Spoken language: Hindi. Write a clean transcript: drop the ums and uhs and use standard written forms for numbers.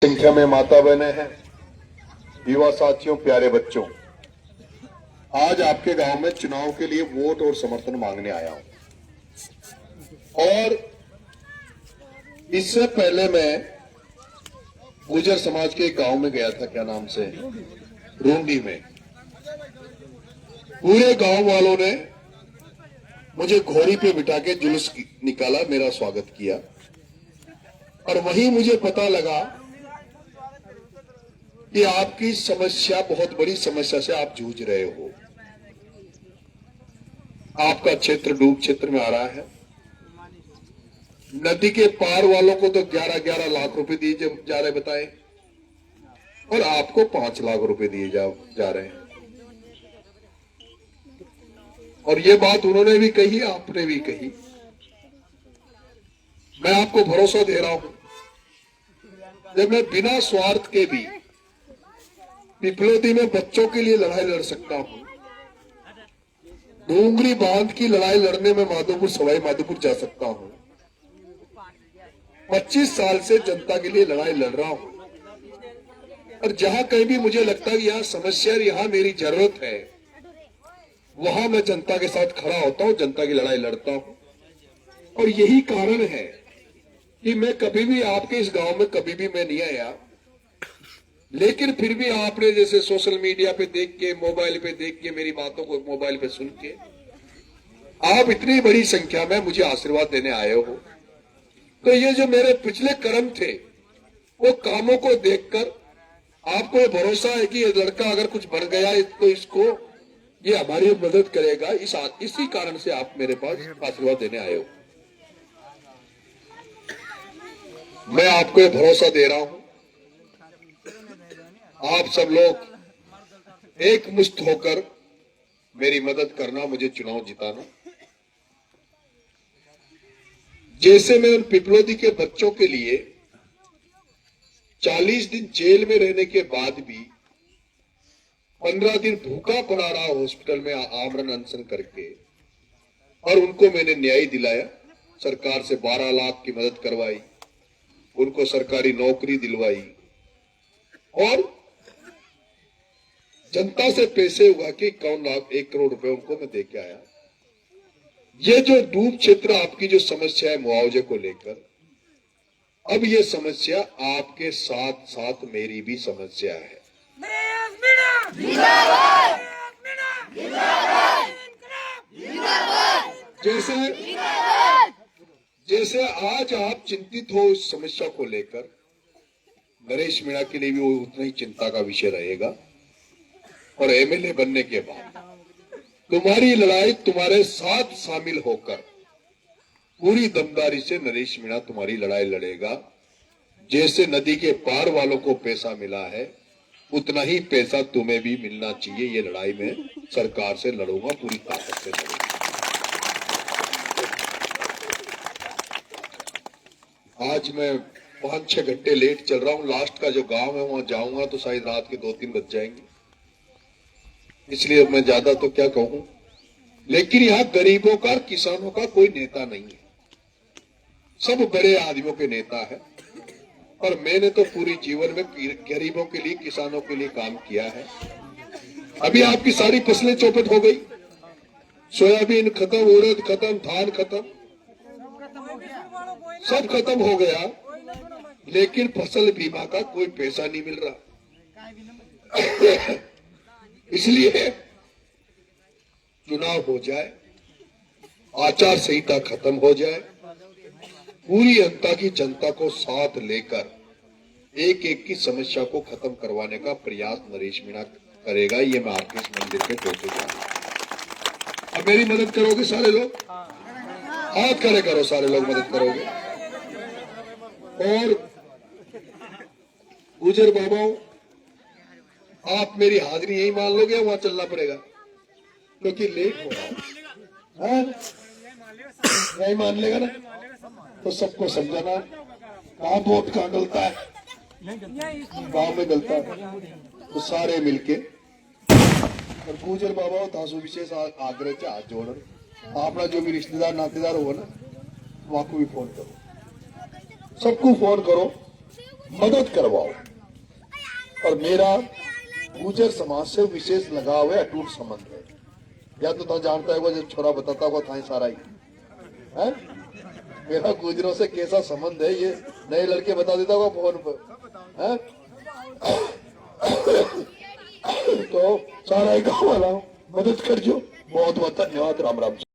संख्या में माता बहनें हैं, युवा साथियों, प्यारे बच्चों, आज आपके गांव में चुनाव के लिए वोट और समर्थन मांगने आया हूं। और इससे पहले मैं गुर्जर समाज के एक गांव में गया था, क्या नाम से, रूंडी में। पूरे गांव वालों ने मुझे घोड़ी पे बिठा के जुलूस निकाला, मेरा स्वागत किया। और वहीं मुझे पता लगा कि आपकी समस्या, बहुत बड़ी समस्या से आप जूझ रहे हो। आपका क्षेत्र डूब क्षेत्र में आ रहा है। नदी के पार वालों को तो 11-11 लाख रुपए दिए जा रहे बताए, और आपको 5 लाख रुपए दिए जा रहे हैं। और ये बात उन्होंने भी कही, आपने भी कही। मैं आपको भरोसा दे रहा हूं, जब मैं बिना स्वार्थ के भी पिपलोदी में बच्चों के लिए लड़ाई लड़ सकता हूं, डूंगरी बांध की लड़ाई लड़ने में माधोपुर, सवाई माधोपुर जा सकता हूं। 25 साल से जनता के लिए लड़ाई लड़ रहा हूं, और जहां कहीं भी मुझे लगता है कि यहां समस्या, यहां मेरी जरूरत है, वहां मैं जनता के साथ खड़ा होता हूं, जनता की लड़ाई लड़ता हूं। और यही कारण है कि मैं कभी भी आपके इस गांव में कभी भी मैं नहीं आया, लेकिन फिर भी आपने जैसे सोशल मीडिया पे देख के, मोबाइल पे देख के, मेरी बातों को मोबाइल पे सुन के, आप इतनी बड़ी संख्या में मुझे आशीर्वाद देने आए हो। तो ये जो मेरे पिछले कर्म थे, वो कामों को देखकर आपको भरोसा है कि ये लड़का अगर कुछ बन गया तो इसको, ये हमारी मदद करेगा। इसी कारण से आप मेरे पास आशीर्वाद देने आए हो। मैं आपको ये भरोसा दे रहा हूं, आप सब लोग एक मुश्त होकर मेरी मदद करना, मुझे चुनाव जिताना। जैसे मैं उन पिपलोदी के बच्चों के लिए 40 दिन जेल में रहने के बाद भी 15 दिन भूखा पड़ा रहा हॉस्पिटल में आमरण अनशन करके, और उनको मैंने न्याय दिलाया। सरकार से 12 लाख की मदद करवाई, उनको सरकारी नौकरी दिलवाई, और जनता से पैसे उगा के 51 लाख 1 करोड़ रुपए उनको मैं दे के आया। ये जो डूब क्षेत्र आपकी जो समस्या है मुआवजे को लेकर, अब ये समस्या आपके साथ साथ मेरी भी समस्या है। जैसे आज आप चिंतित हो इस समस्या को लेकर, नरेश मीणा के लिए भी वो उतना ही चिंता का विषय रहेगा। और एमएलए बनने के बाद तुम्हारी लड़ाई, तुम्हारे साथ शामिल होकर पूरी दमदारी से नरेश मीणा तुम्हारी लड़ाई लड़ेगा। जैसे नदी के पार वालों को पैसा मिला है, उतना ही पैसा तुम्हें भी मिलना चाहिए। ये लड़ाई में सरकार से लड़ूंगा, पूरी ताकत से लड़ूंगा। आज मैं 5-6 घंटे लेट चल रहा हूं। लास्ट का जो गांव है वहां जाऊंगा तो शायद रात के 2-3 बज जाएंगे, इसलिए मैं ज्यादा तो क्या कहूं। लेकिन यहां गरीबों का, किसानों का कोई नेता नहीं है, सब बड़े आदमियों के नेता है। और मैंने तो पूरी जीवन में गरीबों के लिए, किसानों के लिए काम किया है। अभी आपकी सारी फसलें चौपट हो गई, सोयाबीन खत्म, उड़द खत्म, धान खत्म, सब खत्म हो गया, लेकिन फसल बीमा का कोई पैसा नहीं मिल रहा। इसलिए चुनाव हो जाए, आचार संहिता खत्म हो जाए, पूरी जनता की, जनता को साथ लेकर एक एक की समस्या को खत्म करवाने का प्रयास नरेश मीणा करेगा। ये मैं आपके इस मंदिर पे कहते जा रहा हूं। अब मेरी मदद करोगे सारे लोग? हाथ खड़े करो, सारे लोग मदद करोगे। और गुजर बाबाओं, आप मेरी हाजिरी यही मान लोगे या वहां चलना पड़ेगा? क्योंकि लेट हो रहा है। नहीं मान लेगा ना तो सबको समझाना, कहां वोट कहां गलता है, गांव में गलता है, तो सारे मिलके। और गुजर बाबा तासु विशेष आग्रह से हाथ जोड़, अपना जो भी रिश्तेदार नातेदार होगा ना, वहां को भी फोन करो, सबको फोन करो। मदद करवाओ। और मेरा गुजर समाज से विशेष लगाव है, अटूट संबंध है। या तो जानता है वो जब छोरा बताता होगा था सारा ही है? मेरा गुजरों से कैसा संबंध है ये नए लड़के बता देता होगा फोन पर है? तो सारा ही गाँव वाला मदद कर जो। बहुत बहुत धन्यवाद। राम राम।